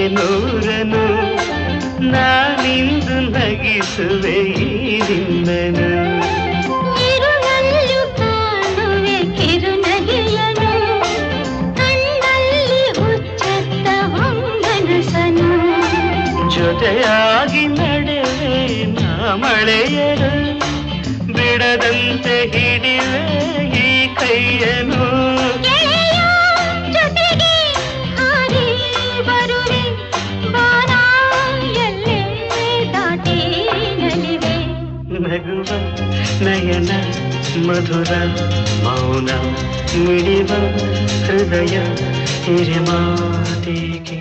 ಆಸೆ ನೂರನು ನಾನಿಂದು ನಗಿಸುವೆ ಈ ನಿನ್ನನು ಇರುಳಲ್ಲೂ ಕಾಣುವೆ ಕಿರುನಗೆಯನು ಕಣ್ಣಲ್ಲಿ ಹುಚ್ಚತ್ತ ಹೊಂಗನಸನು ಜೊತೆಯಾಗಿ ನಡೆವೆ ನಾ ಮಳೆಯರು ಬಿಡದಂತೆ ಹಿಡಿವೆ ಈ ಕೈಯನು ಜೊತೆಗೆ ಹಾರಿ ಬರುವೆ ಬಾನ ಎಲ್ಲೇ ದಾಟಿ ನಲಿವೆ ನಗುವ ನಯನ ಮಧುರ ಮೌನ ಮಿಡಿವ ಹೃದಯ ಹಿರಿಮಾತೆಗೆ